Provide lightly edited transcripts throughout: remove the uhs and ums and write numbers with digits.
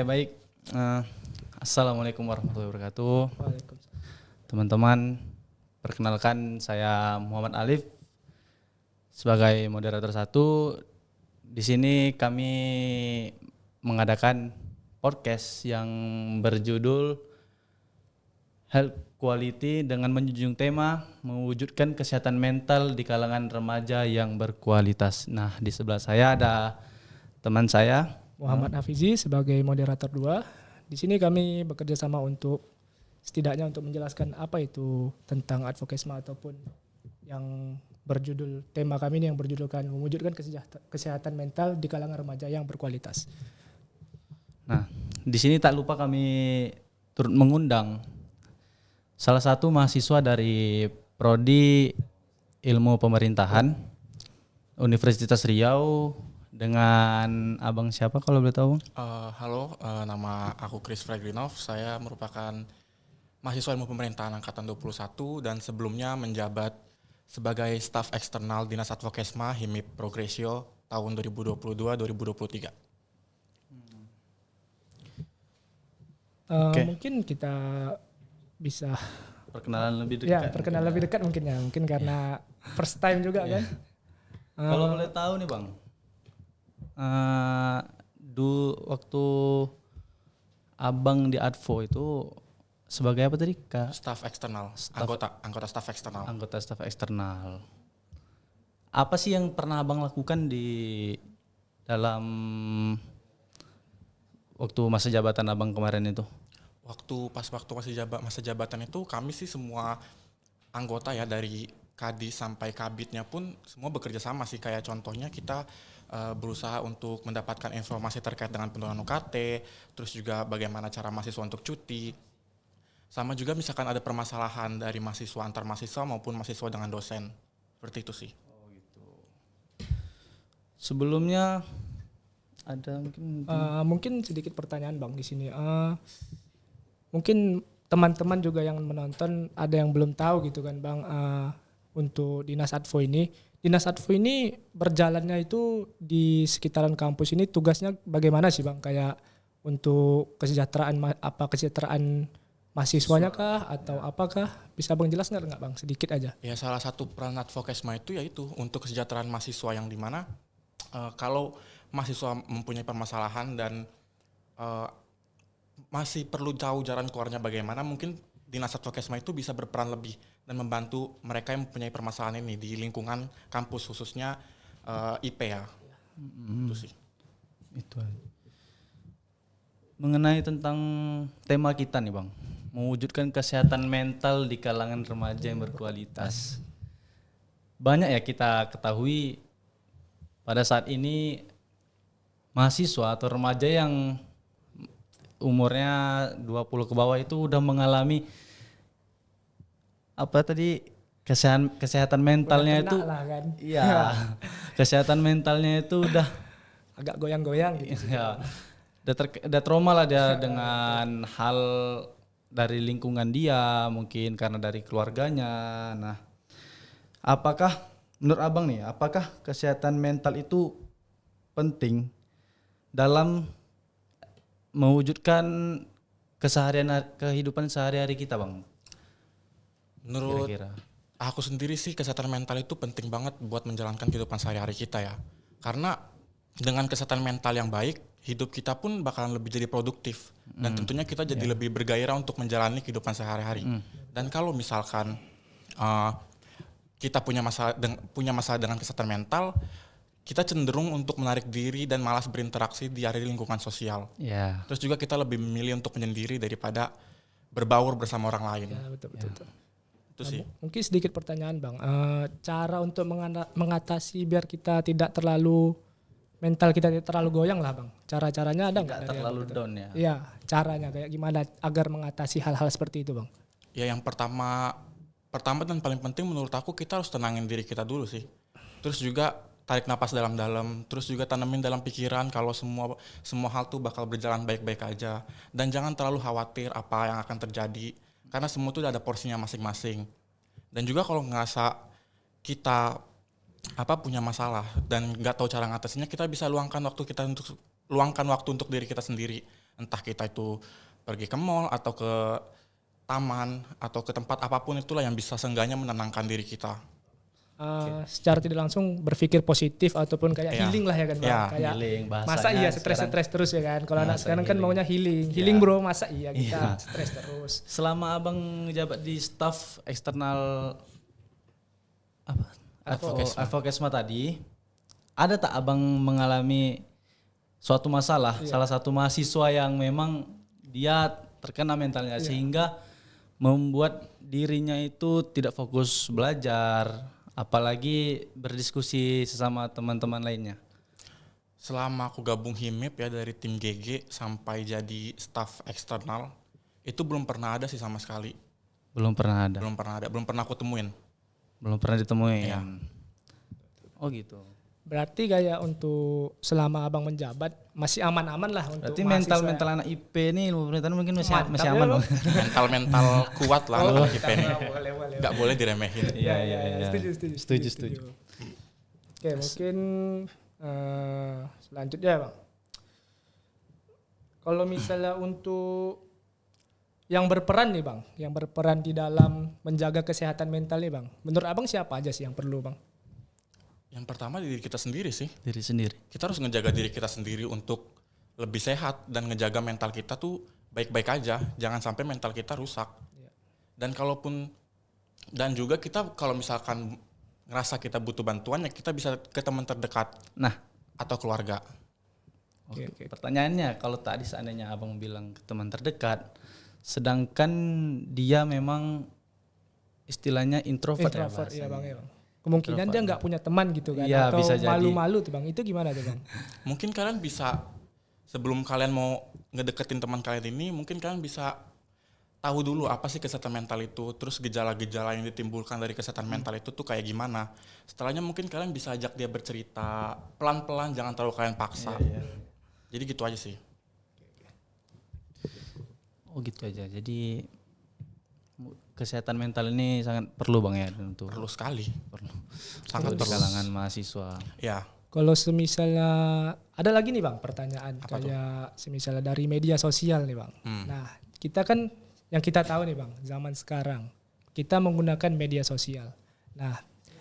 Baik, eh, Assalamualaikum warahmatullahi wabarakatuh. Waalaikumsalam. Teman-teman, perkenalkan saya Muhammad Alif sebagai moderator satu. Di sini kami mengadakan podcast yang berjudul Health Quality dengan menjunjung tema mewujudkan kesehatan mental di kalangan remaja yang berkualitas. Nah, di sebelah saya ada teman saya. Muhammad Hafizi sebagai moderator 2. Di sini kami bekerja sama untuk setidaknya untuk menjelaskan apa itu tentang advokesma ataupun yang berjudul tema kami ini yang berjudulkan mewujudkan kesehatan mental di kalangan remaja yang berkualitas. Nah, di sini tak lupa kami turut mengundang salah satu mahasiswa dari Prodi Ilmu Pemerintahan Universitas Riau dengan abang siapa kalau boleh tahu? Halo, nama aku Chris Fregrinov. Saya merupakan mahasiswa ilmu pemerintahan angkatan 21 dan sebelumnya menjabat sebagai staf eksternal Dinas Advokesma HIMIP Progresio tahun 2022-2023. Oke. Mungkin kita bisa Perkenalan lebih dekat. perkenalan lebih dekat mungkin ya. Mungkin karena first time juga kan. Kalau boleh tahu nih bang, waktu abang di Advo itu sebagai apa tadi kak? Staf eksternal, anggota staf eksternal. Anggota staf eksternal. Apa sih yang pernah abang lakukan di dalam waktu masa jabatan abang kemarin itu? Waktu masa jabatan itu kami sih semua anggota ya dari Kadi sampai Kabitnya pun semua bekerja sama sih, kayak contohnya kita berusaha untuk mendapatkan informasi terkait dengan penurunan UKT, terus juga bagaimana cara mahasiswa untuk cuti, sama juga misalkan ada permasalahan dari mahasiswa antar mahasiswa maupun mahasiswa dengan dosen, seperti itu sih. Sebelumnya ada Mungkin sedikit pertanyaan Bang di sini. Mungkin teman-teman juga yang menonton ada yang belum tahu gitu kan Bang, untuk Dinas Advo ini. Dinas Advo ini berjalannya itu di sekitaran kampus ini tugasnya bagaimana sih Bang? Kayak untuk kesejahteraan mahasiswanya kah atau apakah? Bisa Bang jelaskan nggak Bang sedikit aja? Ya, salah satu peran advokesma itu yaitu untuk kesejahteraan mahasiswa yang dimana kalau mahasiswa mempunyai permasalahan dan masih perlu tahu jalan keluarnya bagaimana, mungkin Dinas Advokesma itu bisa berperan lebih dan membantu mereka yang mempunyai permasalahan ini di lingkungan kampus, khususnya IP ya. Itu sih. itu aja. Mengenai tentang tema kita nih bang, mewujudkan kesehatan mental di kalangan remaja yang berkualitas. Banyak ya kita ketahui pada saat ini mahasiswa atau remaja yang umurnya 20 ke bawah itu udah mengalami apa tadi kesehatan mentalnya itu kan? iya kesehatan mentalnya itu udah Agak goyang-goyang gitu. ya udah trauma lah dia dengan hal dari lingkungan dia, mungkin karena dari keluarganya. Nah, apakah menurut abang nih, apakah kesehatan mental itu penting dalam mewujudkan kehidupan sehari-hari kita bang? Menurut Kira-kira. aku sendiri sih kesehatan mental itu penting banget buat menjalankan kehidupan sehari-hari kita ya. Karena dengan kesehatan mental yang baik, hidup kita pun bakalan lebih jadi produktif. Dan tentunya kita jadi lebih bergairah untuk menjalani kehidupan sehari-hari. Dan kalau misalkan kita punya masalah dengan kesehatan mental, kita cenderung untuk menarik diri dan malas berinteraksi di area lingkungan sosial. Ya. Terus juga kita lebih memilih untuk menyendiri daripada berbaur bersama orang lain. Ya, betul. Itu sih. Mungkin sedikit pertanyaan Bang, cara untuk mengatasi biar kita tidak terlalu mental kita tidak terlalu goyang lah Bang. Cara-caranya ada nggak? Tidak terlalu down ya. Iya, caranya kayak gimana agar mengatasi hal-hal seperti itu Bang? Ya, yang pertama dan paling penting menurut aku, kita harus tenangin diri kita dulu sih. Terus juga tarik napas dalam-dalam, terus juga tanemin dalam pikiran kalau semua hal tuh bakal berjalan baik-baik aja, dan jangan terlalu khawatir apa yang akan terjadi karena semua tuh ada porsinya masing-masing. Dan juga kalau ngerasa kita punya masalah dan nggak tahu cara ngatasinnya, kita bisa luangkan waktu untuk diri kita sendiri Entah kita itu pergi ke mall atau ke taman atau ke tempat apapun itulah yang bisa seenggaknya menenangkan diri kita. Secara tidak langsung berpikir positif ataupun kayak Iya. healing lah ya kan Bang. Iya, Kayak healing, bahasanya masa iya sekarang. stres terus ya kan. Kalau anak Bahasa sekarang kan healing. maunya healing. Iya. Healing bro, masa iya kita Iya. stres terus. Selama abang jabat di staf eksternal apa Advokesma tadi, ada tak abang mengalami suatu masalah, salah satu mahasiswa yang memang dia terkena mentalnya sehingga membuat dirinya itu tidak fokus belajar, apalagi berdiskusi sesama teman-teman lainnya. Selama aku gabung HIMIP ya dari tim GG sampai jadi staf eksternal, itu belum pernah ada sih sama sekali. Belum pernah ada. Belum pernah aku temuin. Belum pernah ditemuin. Iya. Oh gitu. Berarti kayak untuk selama abang menjabat masih aman-aman lah untuk Berarti mahasiswa mental anak IP nih ilmu pemerintahan mungkin masih Mantap ya, aman Bang. dong. Mental kuat lah anak IP ini. Boleh. Nggak boleh diremehin. Iya. Setuju. Oke, mungkin selanjutnya Bang. Kalau misalnya untuk yang berperan nih Bang, yang berperan di dalam menjaga kesehatan mental nih Bang. Menurut Abang siapa aja sih yang perlu Bang? Yang pertama diri kita sendiri sih. Diri sendiri. Kita harus ngejaga diri kita sendiri untuk lebih sehat dan ngejaga mental kita tuh baik-baik aja. Jangan sampai mental kita rusak. Dan dan juga kita kalau misalkan ngerasa kita butuh bantuan ya kita bisa ke teman terdekat Nah, atau keluarga. Oke. pertanyaannya kalau tadi seandainya abang bilang ke teman terdekat, sedangkan dia memang istilahnya introvert ya Introvert ya bahasanya. Bang ya Bang. Kemungkinan dia nggak punya teman gitu kan, Iya, atau bisa jadi. malu-malu tuh Bang. Itu gimana tuh Bang? Mungkin kalian bisa sebelum kalian mau ngedeketin teman kalian ini, mungkin kalian bisa tahu dulu apa sih kesehatan mental itu, terus gejala-gejala yang ditimbulkan dari kesehatan mental itu tuh kayak gimana. Setelahnya mungkin kalian bisa ajak dia bercerita pelan-pelan, jangan terlalu kalian paksa. Jadi gitu aja sih. Oh gitu aja. Jadi kesehatan mental ini sangat perlu Bang ya tentu. Perlu sekali. Sangat Sangat di perlu. kalangan mahasiswa. Ya, Kalau semisalnya ada lagi nih Bang pertanyaan Apa kayak semisalnya dari media sosial nih Bang. Nah, kita kan yang kita tahu nih Bang, zaman sekarang kita menggunakan media sosial. Nah,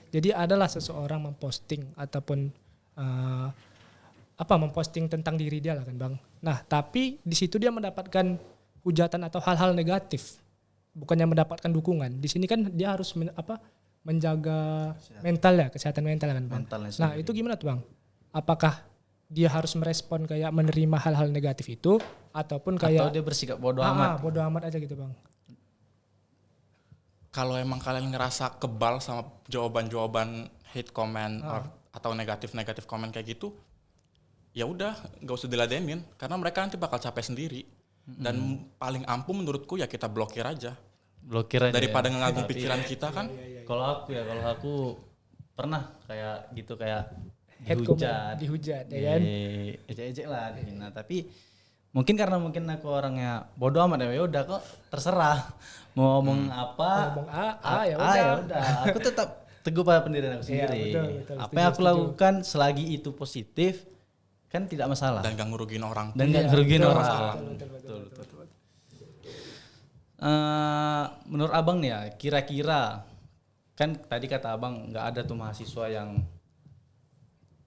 jadi adalah seseorang memposting ataupun memposting tentang diri dia lah kan Bang. Nah, tapi di situ dia mendapatkan hujatan atau hal-hal negatif. Bukannya mendapatkan dukungan. Di sini kan dia harus menjaga mental ya, kesehatan mental kan Bang. Mentalnya Nah, itu gimana tuh Bang? Apakah dia harus merespon kayak menerima hal-hal negatif itu ataupun kayak Atau dia bersikap bodoh amat. bodo amat aja gitu Bang. kalau emang kalian ngerasa kebal sama jawaban-jawaban hate comment atau negatif comment kayak gitu, ya udah nggak usah diladenin karena mereka nanti bakal capek sendiri. Dan paling ampuh menurutku ya kita blokir aja Blokir aja. daripada ya. ngeganggu pikiran kita kan. Kalau aku pernah kayak gitu kayak Head comment, dihujat ya kan. Ejek-ejek lah dihina. Tapi mungkin karena aku orangnya bodoh amat ya udah kok terserah mau ngomong apa. Ngomong ya udah. ya udah. Aku tetap teguh pada pendirian aku Iya, sendiri. betul, Apa yang aku lakukan selagi itu positif kan tidak masalah. Dan gak ngerugiin orang. Dan nggak ngerugiin orang. Betul. Menurut abang nih ya, kira-kira kan tadi kata abang nggak ada tuh mahasiswa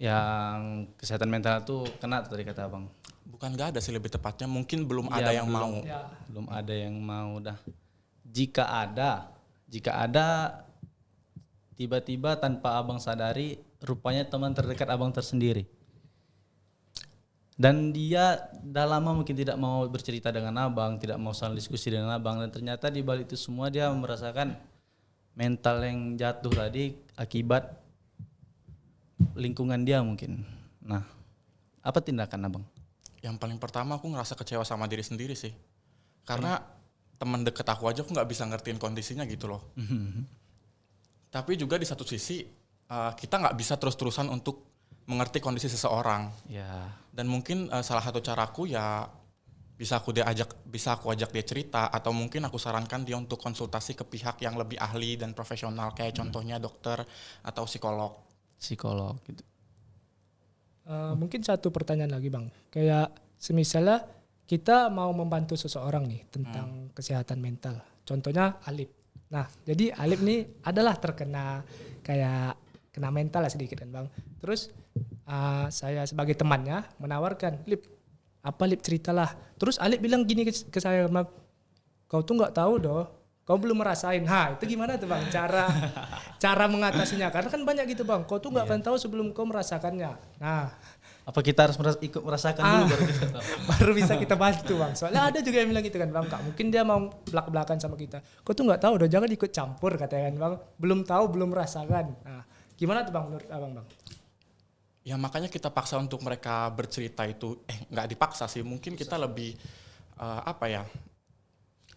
yang kesehatan mental tuh kena tuh tadi kata abang. Bukan gak ada sih, lebih tepatnya mungkin belum Iya, ada yang belum. mau. Ya. Belum ada yang mau dah. Jika ada tiba-tiba tanpa abang sadari rupanya teman terdekat abang tersendiri. Dan dia dah lama mungkin tidak mau bercerita dengan abang, tidak mau saling diskusi dengan abang, dan ternyata di balik itu semua dia merasakan mental yang jatuh tadi akibat lingkungan dia mungkin. Nah, apa tindakan abang? Yang paling pertama aku ngerasa kecewa sama diri sendiri sih. Karena teman deket aku aja aku nggak bisa ngertiin kondisinya gitu loh. Tapi juga di satu sisi kita nggak bisa terus-terusan untuk mengerti kondisi seseorang. Ya, Dan mungkin salah satu caraku ya bisa aku ajak dia cerita, atau mungkin aku sarankan dia untuk konsultasi ke pihak yang lebih ahli dan profesional kayak contohnya dokter atau psikolog. psikolog gitu. Mungkin satu pertanyaan lagi Bang. Kayak semisalnya kita mau membantu seseorang nih tentang kesehatan mental. Contohnya Alip. Nah, jadi Alip nih adalah terkena kayak kena mental lah sedikit kan Bang. Terus saya sebagai temannya menawarkan, Lip, apa Lip ceritalah. Terus Alip bilang gini ke saya, Bang, kau tuh nggak tahu doh, kau belum merasain. Itu gimana tuh Bang cara mengatasinya? Karena kan banyak gitu Bang, kau tuh nggak akan tahu sebelum kau merasakannya. Nah, Apa kita harus ikut merasakan dulu baru kita tahu? baru bisa kita bantu Bang. Soalnya ada juga yang bilang gitu kan Bang, Kak, mungkin dia mau belak-belakan sama kita. Kau tuh nggak tahu doh, jangan ikut campur katanya kan Bang. Belum tahu, belum merasakan. Nah, gimana tuh Bang menurut Abang Bang? Ya makanya kita paksa untuk mereka bercerita itu, nggak dipaksa sih, mungkin kita lebih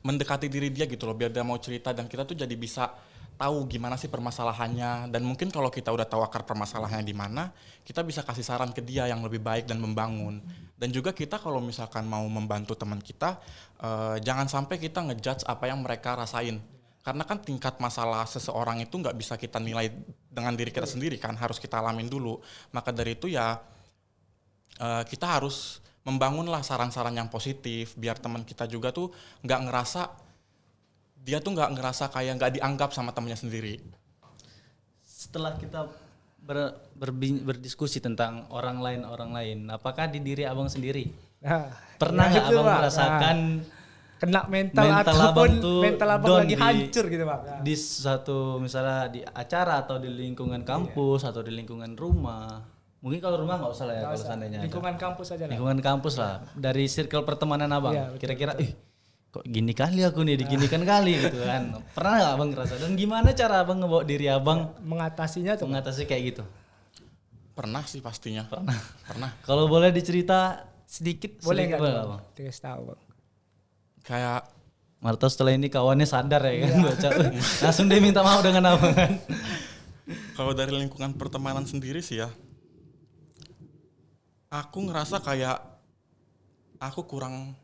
mendekati diri dia gitu loh, biar dia mau cerita dan kita tuh jadi bisa tahu gimana sih permasalahannya, dan mungkin kalau kita udah tahu akar permasalahannya di mana, kita bisa kasih saran ke dia yang lebih baik dan membangun. Dan juga kita kalau misalkan mau membantu teman kita, jangan sampai kita ngejudge apa yang mereka rasain. Karena kan tingkat masalah seseorang itu nggak bisa kita nilai dengan diri kita sendiri kan, harus kita alamin dulu. Maka dari itu ya kita harus membangunlah saran-saran yang positif, biar teman kita juga tuh nggak ngerasa kayak nggak dianggap sama temannya sendiri. Setelah kita berdiskusi tentang orang lain, apakah di diri abang sendiri Nah, pernah nggak itu, abang Bang. merasakan Kena mental mental ataupun abang tuh mental abang down lagi hancur gitu Bang? di satu misalnya di acara atau di lingkungan kampus atau di lingkungan rumah? Mungkin kalau rumah nggak usah lah ya, kalau seandainya ada. Lingkungan kampus aja lah. Lingkungan kampus lah, dari circle pertemanan abang. Iya, betul, Kira-kira, kok gini kali aku nih, diginikan kali gitu kan. Pernah nggak abang ngerasa? Dan gimana cara abang ngebawa diri abang Mengatasinya tuh. mengatasi kayak gitu? Pernah sih pastinya. Pernah. Kalau boleh dicerita sedikit, Boleh sedikit nggak tuh, Bang? Bang? Dikasih tahu Bang. Kayak Marta setelah ini kawannya sadar ya kan, baca langsung dia minta maaf dengan abang kan. kalau dari lingkungan pertemanan sendiri sih ya, aku ngerasa kayak aku kurang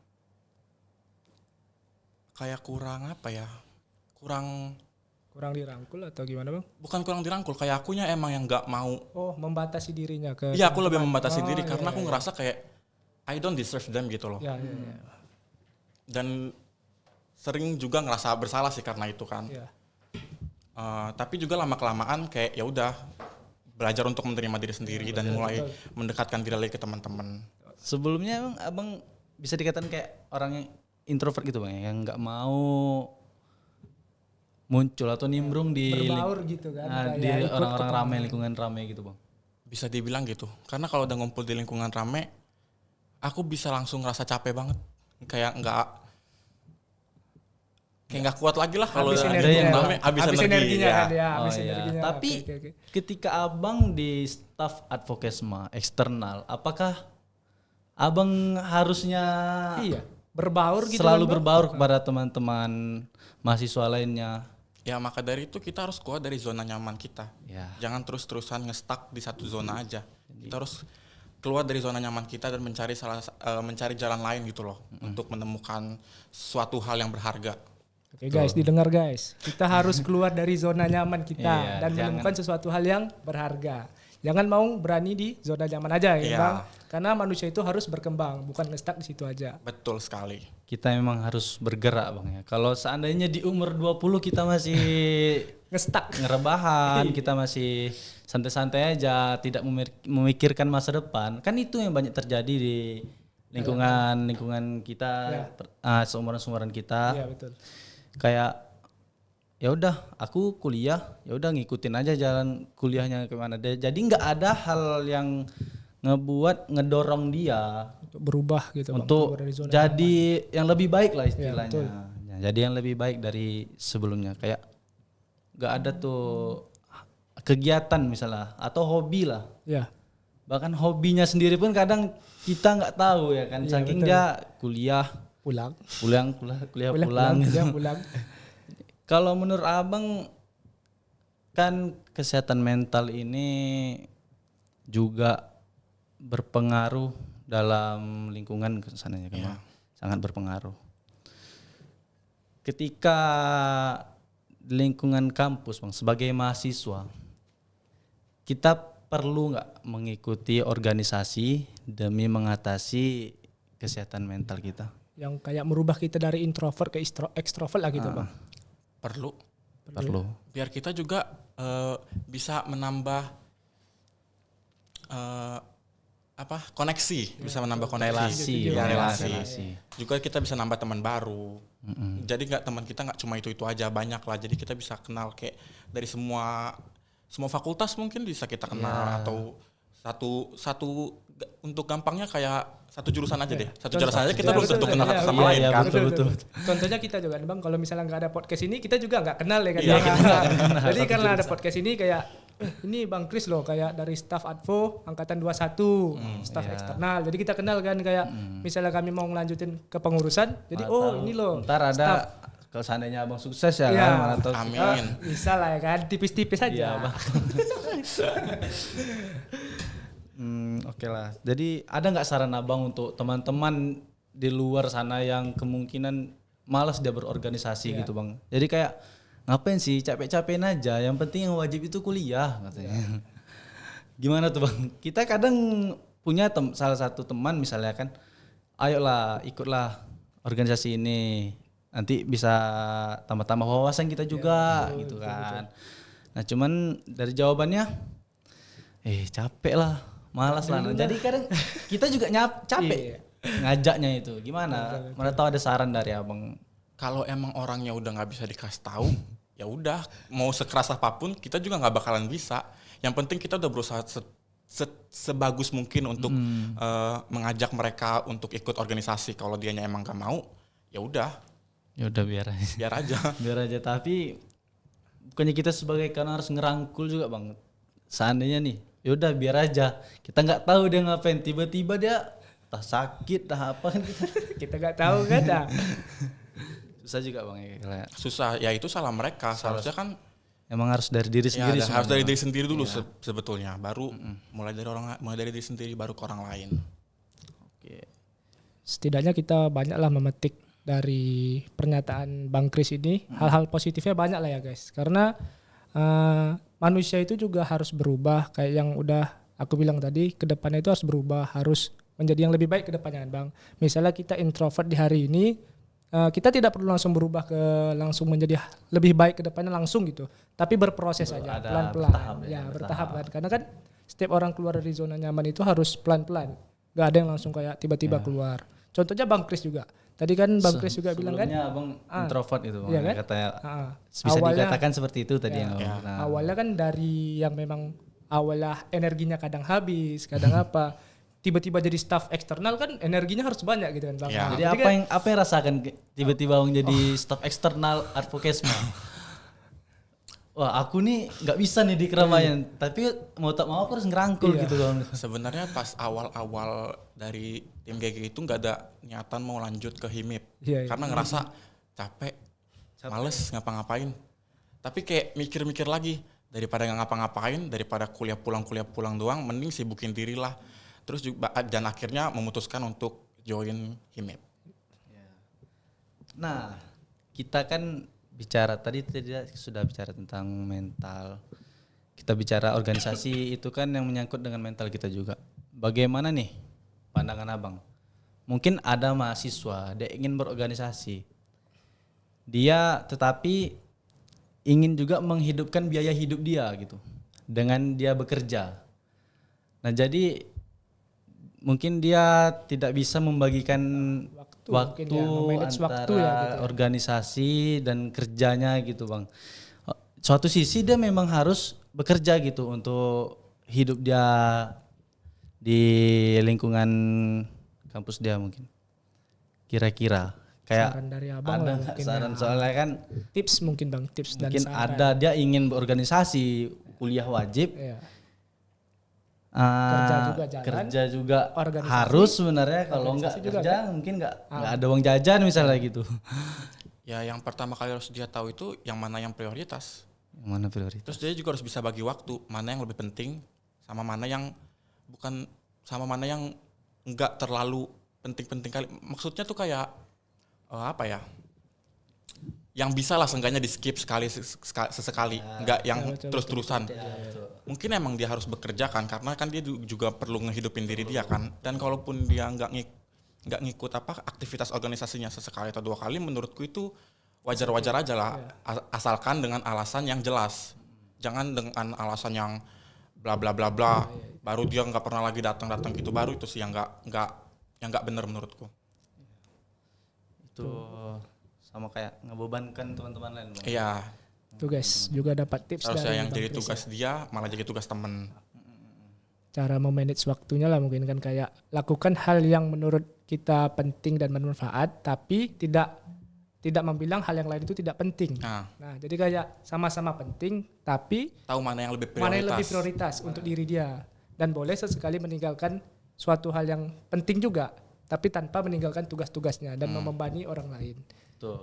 Kurang dirangkul atau gimana Bang? bukan kurang dirangkul, kayak akunya emang yang nggak mau. Oh, membatasi dirinya ke. Iya, aku lebih teman-teman. membatasi diri iya, karena aku iya. ngerasa kayak I don't deserve them gitu loh. Ya, ya. Dan sering juga ngerasa bersalah sih karena itu kan. Ya. Tapi juga lama-kelamaan kayak ya udah belajar untuk menerima diri sendiri dan mulai mendekatkan diri lagi ke teman-teman. Sebelumnya emang abang bisa dikatakan kayak orang yang introvert gitu bang, yang nggak mau muncul atau nimbrung di Berbaur gitu kan. di kayak ikut orang-orang ke ramai, lingkungan ramai gitu bang. Bisa dibilang gitu. Karena kalau udah ngumpul di lingkungan rame, aku bisa langsung ngerasa capek banget. Kayak nggak kuat lagi lah kalau Habis ada energinya, yang Bang. rame, habis Habis energi. energinya Ya. kan ya, habis Oh, iya. energinya. Tapi Oke. ketika abang di staf advokesma eksternal, apakah abang harusnya Iya, berbaur gitu selalu kan, Bang? berbaur kepada teman-teman mahasiswa lainnya? Ya maka dari itu kita harus keluar dari zona nyaman kita. Ya. Jangan terus-terusan nge-stuck di satu zona aja. Kita harus keluar dari zona nyaman kita dan mencari jalan lain gitu loh, untuk menemukan suatu hal yang berharga. Oke guys, didengar guys. Kita harus keluar dari zona nyaman kita Iya, dan menemukan sesuatu hal yang berharga. Jangan mau berani di zona nyaman aja ya, Iya. Bang. Karena manusia itu harus berkembang, bukan nge-stuck di situ aja. Betul sekali. Kita memang harus bergerak bang ya. Kalau seandainya di umur 20 kita masih Nge-stuck. ngerebahan, kita masih santai-santai aja, tidak memikirkan masa depan, kan itu yang banyak terjadi di lingkungan kita, seumuran-seumuran kita. Iya, betul. Kayak ya udah aku kuliah, ya udah ngikutin aja jalan kuliahnya kemana. Jadi nggak ada hal yang ngedorong dia Untuk berubah gitu, Bang. untuk Keluar dari zona jadi yang lebih baik lah istilahnya. betul. Ya, jadi yang lebih baik dari sebelumnya. Kayak nggak ada tuh kegiatan misalnya atau hobi lah. Ya, Bahkan hobinya sendiri pun kadang kita nggak tahu ya kan. Saking dia kuliah pulang. pulang. Kuliah pulang. Kalau menurut abang kan kesehatan mental ini juga berpengaruh dalam lingkungan kesananya kan, Bang? Sangat berpengaruh. Ketika lingkungan kampus, Bang, sebagai mahasiswa, kita perlu nggak mengikuti organisasi demi mengatasi kesehatan mental kita. Yang kayak merubah kita dari introvert ke extrovert lah gitu Bang. Perlu. Biar kita juga bisa menambah koneksi, bisa menambah koneksi, relasi. Juga kita bisa nambah teman baru. Jadi teman kita nggak cuma itu aja, banyak lah. Jadi kita bisa kenal kayak dari semua fakultas mungkin bisa kita kenal, atau satu untuk gampangnya kayak satu jurusan aja deh. Satu jurusan aja kita belum tentu kenal satu sama lain kan. Betul. Contohnya kita juga Bang, kalau misalnya nggak ada podcast ini kita juga nggak kenal ya kan. Jadi karena ada podcast ini kayak ini Bang Kris loh kayak dari staff Advo angkatan 21, staff eksternal. Jadi kita kenal kan kayak misalnya kami mau ngelanjutin ke pengurusan. Jadi ini loh. Ntar ada kalau seandainya Abang sukses ya kan, mana tahu. Amin. Bisa lah ya kan, tipis-tipis aja. Bang. Oke lah. Jadi ada nggak saran Abang untuk teman-teman di luar sana yang kemungkinan malas dia berorganisasi gitu Bang. Jadi kayak ngapain sih capek-capekin aja, yang penting yang wajib itu kuliah katanya. Gimana tuh Bang? Kita kadang punya salah satu teman misalnya kan, ayolah ikutlah organisasi ini, nanti bisa tambah-tambah wawasan kita juga gitu kan. Nah cuman dari jawabannya, capek lah, malas lah. Jadi kadang kita juga capek ngajaknya itu. Gimana? Mana tahu ada saran dari Abang? Kalau emang orangnya udah nggak bisa dikasih tahu, ya udah mau sekeras apapun kita juga nggak bakalan bisa. Yang penting kita udah berusaha sebagus mungkin untuk mengajak mereka untuk ikut organisasi. Kalau dianya emang nggak mau, ya udah biar aja. Tapi bukannya kita sebagai kan harus ngerangkul juga Bang. Seandainya nih, ya udah biar aja. Kita nggak tahu dia ngapain, tiba-tiba dia entah sakit, entah apa kan kita nggak tahu kan dah. Susah juga Bang ya. Susah, ya itu salah mereka. Seharusnya kan emang harus dari diri sendiri. Harus dari diri sendiri dulu sebetulnya. Baru mulai dari diri sendiri baru ke orang lain. Oke. Setidaknya kita banyaklah memetik dari pernyataan Bang Kris ini. Hal-hal positifnya banyak lah ya guys. Karena manusia itu juga harus berubah. Kayak yang udah aku bilang tadi, ke depannya itu harus berubah, harus menjadi yang lebih baik ke depannya Bang. Misalnya kita introvert di hari ini, kita tidak perlu langsung berubah langsung menjadi lebih baik ke depannya langsung gitu. Tapi berproses aja, pelan-pelan. Bertahap kan. Karena kan setiap orang keluar dari zona nyaman itu harus pelan-pelan. Gak ada yang langsung kayak tiba-tiba keluar. Contohnya Bang Kris juga. Tadi kan Bang Kris juga bilang kan. Sebelumnya Abang introvert itu Bang. Iya kan? Katanya bisa dikatakan seperti itu tadi. Awalnya kan dari yang memang awalnya energinya kadang habis, kadang apa. Tiba-tiba jadi staff eksternal kan energinya harus banyak gitu kan Bang. Ya. Jadi apa yang rasakan tiba-tiba Bang jadi staff eksternal Advokesma? Wah aku nih nggak bisa nih di keramaian, tapi mau tak mau aku harus ngerangkul gitu Bang. Sebenarnya pas awal-awal dari tim GG itu nggak ada niatan mau lanjut ke HIMIP, karena ngerasa capek, males ngapa-ngapain. Tapi kayak mikir-mikir lagi, daripada nggak ngapa-ngapain, daripada kuliah pulang doang, mending sibukin diri lah. Terus juga dan akhirnya memutuskan untuk join HIMIP. Nah, kita kan bicara tadi sudah bicara tentang mental. Kita bicara organisasi itu kan yang menyangkut dengan mental kita juga. Bagaimana nih pandangan Abang? Mungkin ada mahasiswa dia ingin berorganisasi. Dia tetapi ingin juga menghidupkan biaya hidup dia gitu dengan dia bekerja. Nah, jadi mungkin dia tidak bisa membagikan waktu antara waktu ya, gitu. Organisasi dan kerjanya gitu Bang. Suatu sisi dia memang harus bekerja gitu untuk hidup dia di lingkungan kampus dia mungkin. Kira-kira kayak saran dari Abang ada lah saran soalnya kan tips mungkin Bang, tips mungkin dan saran. ada dia ingin berorganisasi, kuliah wajib. Kerja juga harus sebenarnya, kalau nggak kerja kan? Mungkin nggak ada uang jajan misalnya gitu. Ya yang pertama kali harus dia tahu itu yang mana yang prioritas. Yang mana prioritas. Terus dia juga harus bisa bagi waktu, mana yang lebih penting sama mana yang nggak terlalu penting-penting kali. Maksudnya tuh kayak apa ya? Yang bisa lah seenggaknya di skip sesekali, nggak yang terus-terusan. Mungkin emang dia harus bekerja kan, karena kan dia juga perlu ngehidupin diri dia kan. Dan kalaupun dia nggak nggak ngikut aktivitas organisasinya sesekali atau 2 kali, menurutku itu wajar-wajar aja lah, asalkan dengan alasan yang jelas. Jangan dengan alasan yang bla bla bla bla, baru dia nggak pernah lagi datang gitu, baru itu sih yang nggak benar menurutku. Itu sama kayak ngebebankan teman-teman lain, Bang. Iya, Tuh guys, juga dapat tips harusnya dari yang Bang jadi Chris tugas dia malah jadi tugas temen. cara memanage waktunya lah mungkin kan, kayak lakukan hal yang menurut kita penting dan bermanfaat, tapi tidak membilang hal yang lain itu tidak penting. Nah, jadi kayak sama-sama penting, tapi Tahu mana yang lebih prioritas. mana yang lebih prioritas untuk diri dia. Dan boleh sesekali meninggalkan suatu hal yang penting juga, tapi tanpa meninggalkan tugas-tugasnya dan membebani orang lain. Betul.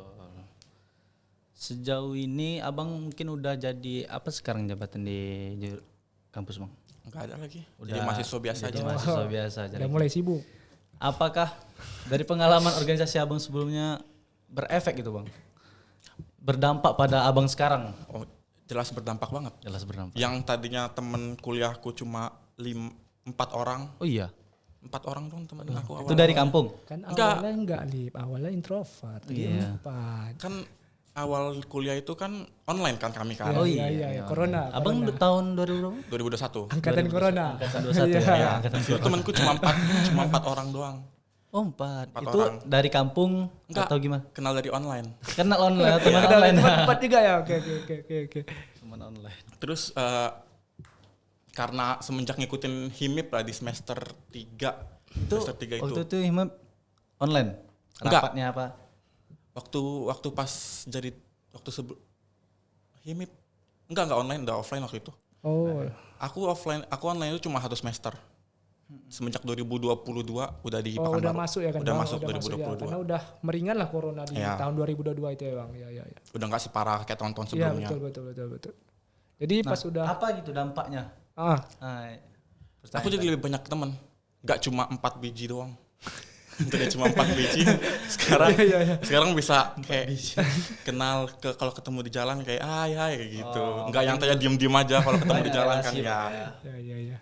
Sejauh ini abang mungkin udah jadi apa sekarang jabatan di kampus, Bang? Nggak ada lagi. Udah Jadi mahasiswa biasa jadi aja. mahasiswa biasa aja. Udah mulai sibuk. Apakah dari pengalaman organisasi abang sebelumnya berefek gitu, Bang? Berdampak pada abang sekarang? Oh, jelas berdampak banget. Jelas berdampak. Yang tadinya temen kuliahku cuma 4 orang. Oh iya. 4 orang dong temen aku. Itu dari kampung. Kan Enggak. awalnya enggak Lip, awalnya introvert. Iya. Empat. Kan awal kuliah itu kan online kan kami kan. Oh Iya, Corona. Abang tahun 2000 berapa? 2021. Angkatan Corona. Angkatan 21 Iya. ya. Angkatan Itu temanku cuma 4 orang doang. Oh 4. 4 Itu orang. dari kampung Enggak. atau gimana? Kenal dari online. Kenal online, teman Ada online. empat juga ya. Oke. Teman online. Terus karena semenjak ngikutin HIMIP lah di semester 3. Semester 3 itu. Waktu itu himap online. Enggak. Rapatnya apa? Waktu pas jadi HIMIP. Enggak online, udah offline waktu itu. Oh, Aku online itu cuma 1 semester. Semenjak 2022 udah di oh Pekanbaru. udah masuk ya kan? Udah Bang? masuk Ya, 2022. karena udah meringan lah Corona di Iya. tahun 2022 itu ya Bang. Iya. Udah nggak separah kayak tahun-tahun Iya sebelumnya. betul. Jadi Nah, pas udah apa gitu dampaknya? ah Aku jadi lebih banyak teman. Nggak cuma 4 biji doang. Tadi cuma 4 biji. Sekarang Iya. sekarang bisa kayak kenal kalau ketemu di jalan kayak hai kayak gitu. Nggak yang kayak diem-diem aja kalau ketemu di jalan kan ya. Ya.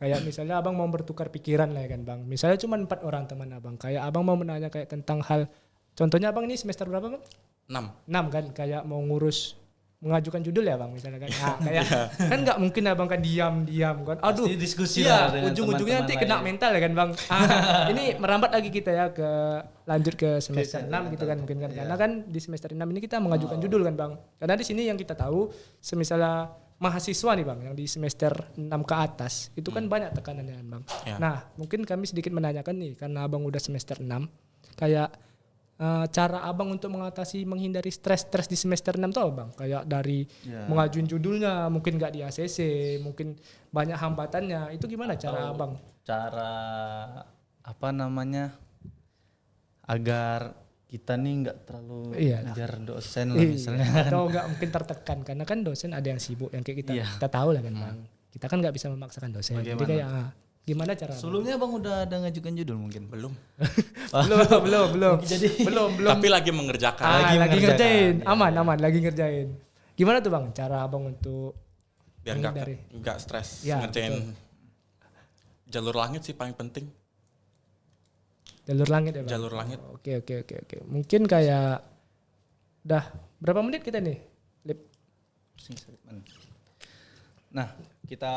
Kayak misalnya abang mau bertukar pikiran lah ya kan bang. Misalnya cuma 4 orang teman abang. Kayak abang mau menanya kayak tentang hal. Contohnya abang ini semester berapa bang? 6. 6 kan. Kayak mau mengajukan judul ya bang misalnya kan. Nah, kayak kan nggak mungkin abang kan diam kan. Aduh. Pasti diskusi lah Iya. dengan Ujung-ujungnya nanti teman-teman kena lain. mental ya kan bang. Ini merambat lagi kita ya lanjut ke semester 6 gitu kan mungkin kan. Karena kan di semester 6 ini kita mengajukan judul kan bang. Karena di sini yang kita tahu semisalnya mahasiswa nih bang yang di semester 6 ke atas itu kan banyak tekanannya kan bang. Ya. Nah mungkin kami sedikit menanyakan nih karena abang udah semester 6 kayak cara abang untuk menghindari stres di semester 6 tuh apa bang? Kayak dari mengajuin judulnya mungkin nggak di ACC, mungkin banyak hambatannya, itu gimana cara abang? Cara apa namanya agar kita nih nggak terlalu Iya. ngejar dosen lah misalnya. Atau nggak mungkin tertekan karena kan dosen ada yang sibuk yang kayak kita tahu lah kan bang. Kita kan nggak bisa memaksakan dosen. Jadi kayak gimana cara? Sebelumnya bang udah ada ngajukan judul mungkin? Belum. belum. Jadi belum. Tapi lagi mengerjakan. Lagi mengerjakan, ngerjain, ya. aman, lagi ngerjain. Gimana tuh bang cara abang untuk Biar menghindari? nggak stres Ya, ngerjain jalur langit sih paling penting. Jalur langit ya bang? Jalur langit. Oke. Mungkin kayak udah berapa menit kita nih? Lip. Nah kita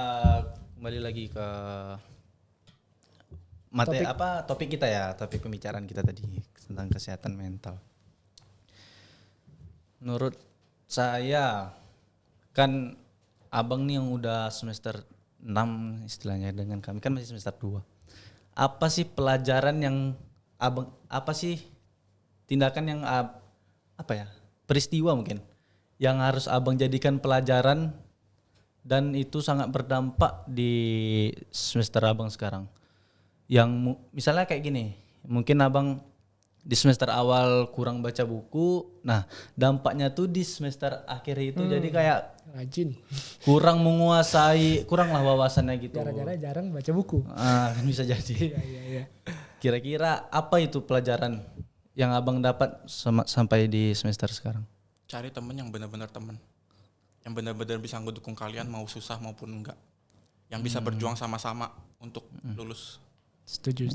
kembali lagi ke topik kita ya, topik pembicaraan kita tadi tentang kesehatan mental. Menurut saya kan abang nih yang udah semester 6 istilahnya, dengan kami kan masih semester 2. Apa sih pelajaran yang abang, apa sih tindakan yang peristiwa mungkin yang harus abang jadikan pelajaran dan itu sangat berdampak di semester abang sekarang? Yang misalnya kayak gini, mungkin abang di semester awal kurang baca buku, nah dampaknya tuh di semester akhir itu jadi kayak Rajin. kurang lah wawasannya gitu. Gara-gara jarang baca buku. Kan bisa jadi. Iya. Kira-kira apa itu pelajaran yang abang dapat sampai di semester sekarang? Cari temen yang benar-benar temen. Yang benar-benar bisa ngedukung kalian mau susah maupun enggak. Yang bisa berjuang sama-sama untuk lulus. Setuju.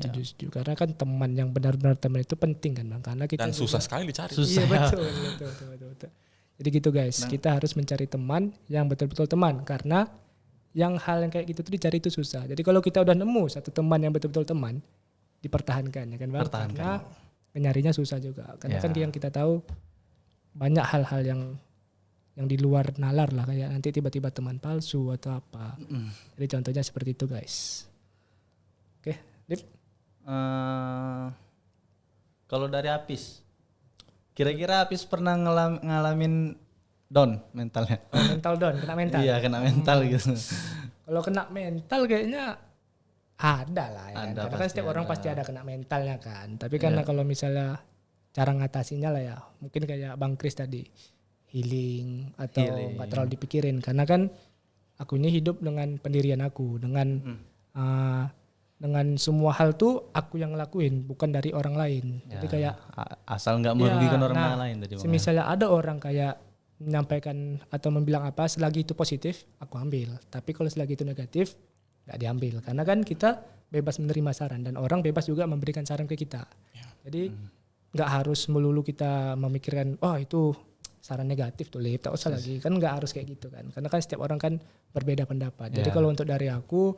Karena kan teman yang benar-benar teman itu penting kan Bang. Karena kita Dan juga- susah sekali dicari. Susah. Iya betul. Jadi gitu guys, kita harus mencari teman yang betul-betul teman. Karena yang hal yang kayak gitu tuh dicari itu susah. Jadi kalau kita udah nemu satu teman yang betul-betul teman, dipertahankan ya kan Bang. Pertahankan. Karena nyarinya susah juga. Karena Ya. kan yang kita tahu banyak hal-hal yang di luar nalar lah, kayak nanti tiba-tiba teman palsu atau apa. Jadi contohnya seperti itu guys. Oke, Dip. Kalau dari Apis, kira-kira Apis pernah ngalamin down mentalnya? Oh, mental down, kena mental. Iya, kena mental gitu. Kalau kena mental kayaknya ada lah ya. Ada, Karena kan pasti setiap orang ada. pasti ada kena mentalnya kan. Tapi karena kalau misalnya cara ngatasinya lah ya, mungkin kayak Bang Kris tadi, healing atau nggak terlalu dipikirin. Karena kan aku ini hidup dengan pendirian aku, dengan semua hal tuh aku yang ngelakuin, bukan dari orang lain. Jadi kayak Asal nggak merugikan orang nah, lain tadi. Bang. Misalnya ada orang kayak menyampaikan atau membilang apa, selagi itu positif aku ambil, tapi kalau selagi itu negatif nggak diambil, karena kan kita bebas menerima saran dan orang bebas juga memberikan saran ke kita. Jadi nggak harus melulu kita memikirkan oh itu saran negatif tuh Lip, tak usah lagi, kan nggak harus kayak gitu kan, karena kan setiap orang kan berbeda pendapat. Jadi kalau untuk dari aku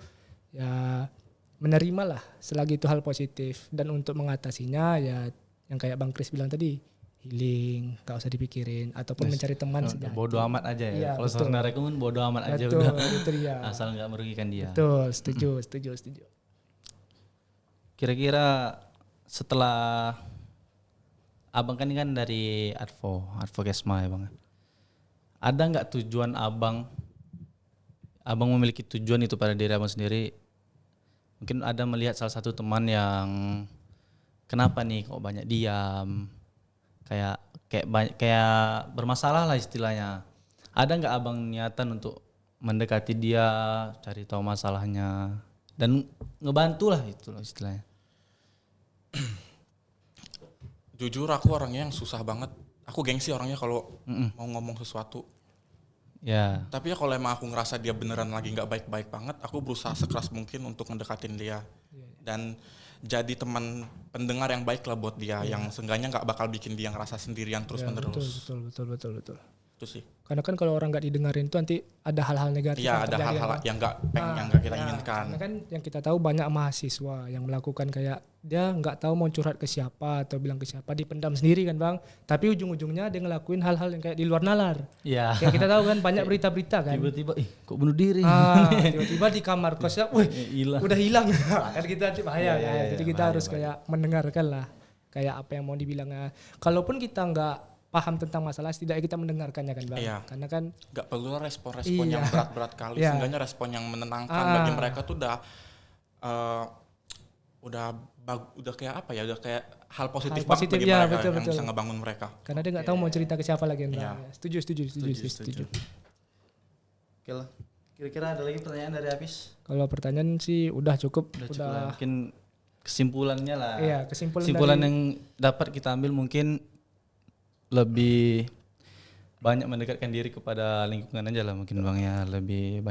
ya menerimalah selagi itu hal positif, dan untuk mengatasinya ya yang kayak Bang Kris bilang tadi, healing, gak usah dipikirin, ataupun mencari teman sejati. Bodoh amat aja ya. Iya, Kalau betul. saudara aku kan bodoh amat aja Betul, udah. itu dia. Asal nggak merugikan dia. Betul, setuju. Kira-kira setelah abang kan ini kan dari Advokesma ya bang. Ada nggak tujuan abang memiliki tujuan itu pada diri abang sendiri? Mungkin ada melihat salah satu teman yang kenapa nih kok banyak diam, kayak bermasalah lah istilahnya. Ada nggak abang niatan untuk mendekati dia, cari tahu masalahnya dan ngebantu lah itu loh istilahnya. Jujur aku orangnya yang susah banget. Aku gengsi orangnya kalau mau ngomong sesuatu. Ya. Tapi ya kalau emang aku ngerasa dia beneran lagi nggak baik-baik banget, aku berusaha sekeras mungkin untuk ngedekatin dia. Dan jadi teman pendengar yang baik lah buat dia, yang seenggaknya nggak bakal bikin dia ngerasa sendirian terus menerus. Betul. Itu sih. Karena kan kalau orang nggak didengarin tuh nanti ada hal-hal negatif. Iya, ada hal-hal yang nggak kita inginkan. Karena kan yang kita tahu banyak mahasiswa yang melakukan kayak dia nggak tahu mau curhat ke siapa atau bilang ke siapa, dipendam sendiri kan bang. Tapi ujung-ujungnya dia ngelakuin hal-hal yang kayak di luar nalar. Iya. Kayak kita tahu kan banyak berita-berita kan. Tiba-tiba, kok bunuh diri? Tiba-tiba di kamar kosnya, wih, Hilang. udah hilang. Kan kita nanti bahaya Iya, kan. Jadi kita harus kayak mendengarkan lah, kayak apa yang mau dibilangnya. Kalaupun kita nggak paham tentang masalah, setidaknya kita mendengarkannya kan bang. Iya. Karena kan Nggak perlu respon-respon yang berat-berat kali. Iya. Seenggaknya respon yang menenangkan bagi mereka tuh udah kayak apa ya? Udah kayak hal positif banget bagi ya, mereka yang betul. bisa ngebangun mereka. Karena dia nggak tahu mau cerita ke siapa lagi kan bang. Iya. Setuju. Oke lah. Kira-kira ada lagi pertanyaan dari Apis? Kalau pertanyaan sih udah cukup. Udah cukup lah. Mungkin kesimpulannya lah. Iya, kesimpulan yang dapat kita ambil mungkin lebih banyak mendekatkan diri kepada lingkungan aja lah mungkin bang ya, lebih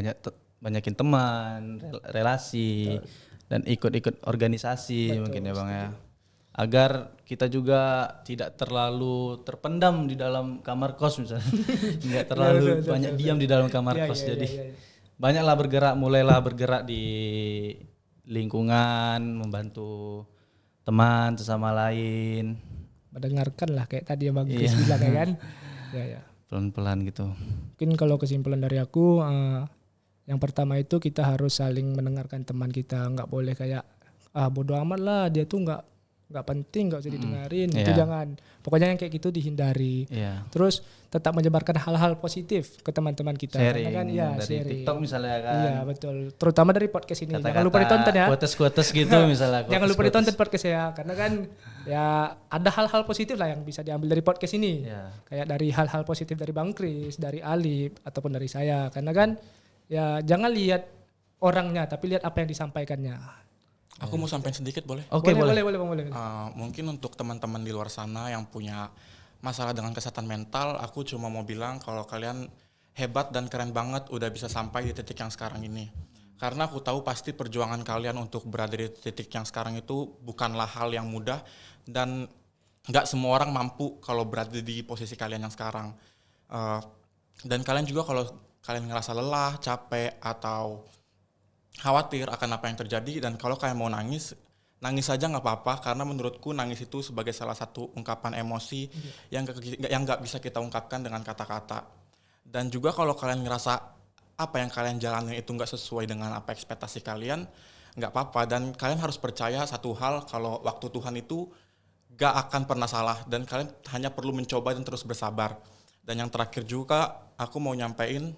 banyakin teman, relasi dan ikut organisasi mungkin ya bang ya, agar kita juga tidak terlalu terpendam di dalam kamar kos misalnya, nggak terlalu banyak diam di dalam kamar kos. Jadi banyaklah mulailah bergerak di lingkungan, membantu teman sesama lain. Mendengarkan lah kayak tadi yang Bang Chris bilang ya kan. Ya. Pelan-pelan gitu. Mungkin kalau kesimpulan dari aku, yang pertama itu kita harus saling mendengarkan teman kita. Nggak boleh kayak bodo amat lah, dia tuh nggak penting, nggak usah didengarin. Itu jangan. Pokoknya yang kayak gitu dihindari. Terus tetap menyebarkan hal-hal positif ke teman-teman kita. Sharing, kan, dari sharing. TikTok misalnya kan. Iya betul. Terutama dari podcast ini. Kata-kata Jangan lupa ditonton ya. Quotes gitu misalnya. Jangan lupa ditonton podcast ya. Karena kan ya ada hal-hal positif lah yang bisa diambil dari podcast ini. Kayak dari hal-hal positif dari Bang Kris, dari Alip, ataupun dari saya. Karena kan ya jangan lihat orangnya, tapi lihat apa yang disampaikannya. Aku mau sampein sedikit boleh? Oke, boleh. Mungkin untuk teman-teman di luar sana yang punya masalah dengan kesehatan mental, aku cuma mau bilang kalau kalian hebat dan keren banget udah bisa sampai di titik yang sekarang ini. Karena aku tahu pasti perjuangan kalian untuk berada di titik yang sekarang itu bukanlah hal yang mudah, dan nggak semua orang mampu kalau berada di posisi kalian yang sekarang. Dan kalian juga kalau kalian ngerasa lelah, capek, atau khawatir akan apa yang terjadi, dan kalau kalian mau nangis, nangis saja nggak apa-apa, karena menurutku nangis itu sebagai salah satu ungkapan emosi yang nggak bisa kita ungkapkan dengan kata-kata. Dan juga kalau kalian ngerasa apa yang kalian jalanin itu nggak sesuai dengan apa ekspektasi kalian, nggak apa-apa. Dan kalian harus percaya satu hal, kalau waktu Tuhan itu nggak akan pernah salah, dan kalian hanya perlu mencoba dan terus bersabar. Dan yang terakhir juga, aku mau nyampein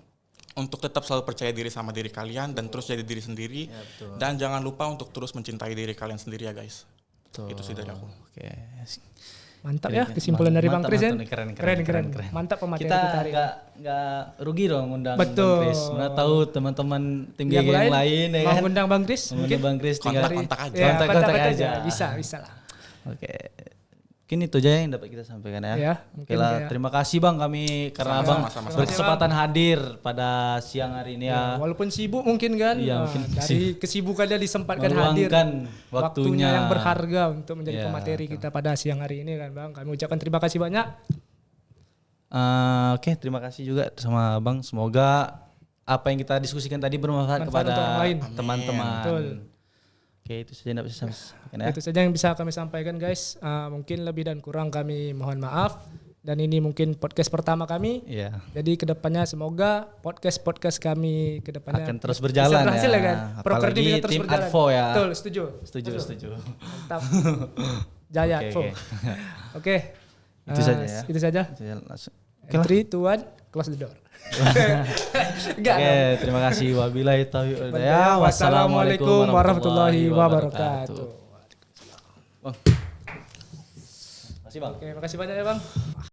untuk tetap selalu percaya diri sama diri kalian dan terus jadi diri sendiri. Dan jangan lupa untuk terus mencintai diri kalian sendiri ya guys. Itu sih dari aku. Oke. Mantap ya kesimpulan dari Bang Chris ya. Keren. Mantap pemateri Kita kita hari ini. nggak rugi dong ngundang Betul. Bang Chris. Mana tahu teman-teman tim yang lain ya mau kan. ngundang Bang Chris mungkin. Bang Chris tinggal Kontak aja. Ya, kontak aja. Bisa lah. Oke. Mungkin itu aja yang dapat kita sampaikan ya. Ya, Oke lah, terima kasih Bang kami karena Abang berkesempatan hadir pada siang hari ini ya. Walaupun sibuk mungkin kan. Iya, mungkin dari kesibukannya disempatkan hadir. Waktunya yang berharga untuk menjadi pemateri kita pada siang hari ini kan Bang. Kami ucapkan terima kasih banyak. Oke, terima kasih juga sama Bang. Semoga apa yang kita diskusikan tadi bermanfaat kepada teman-teman. Betul. Oke, itu saja yang bisa sampaikan ya. Itu saja yang bisa kami sampaikan guys. Mungkin lebih dan kurang kami mohon maaf. Dan ini mungkin podcast pertama kami. Iya. Jadi kedepannya semoga podcast kami kedepannya akan terus berjalan berhasil ya. kan. Prokerdi bisa terus tim berjalan. Advo ya. Betul, setuju. Mantap. Jaya Advo. Oke. Itu saja ya. Itu saja. Entry, tuan, close the door. Oke, terima kasih. Wabillahi taufiq wal hidayah. Wassalamualaikum warahmatullahi wabarakatuh. Bang. Makasih Bang. Oke, makasih banyak ya Bang.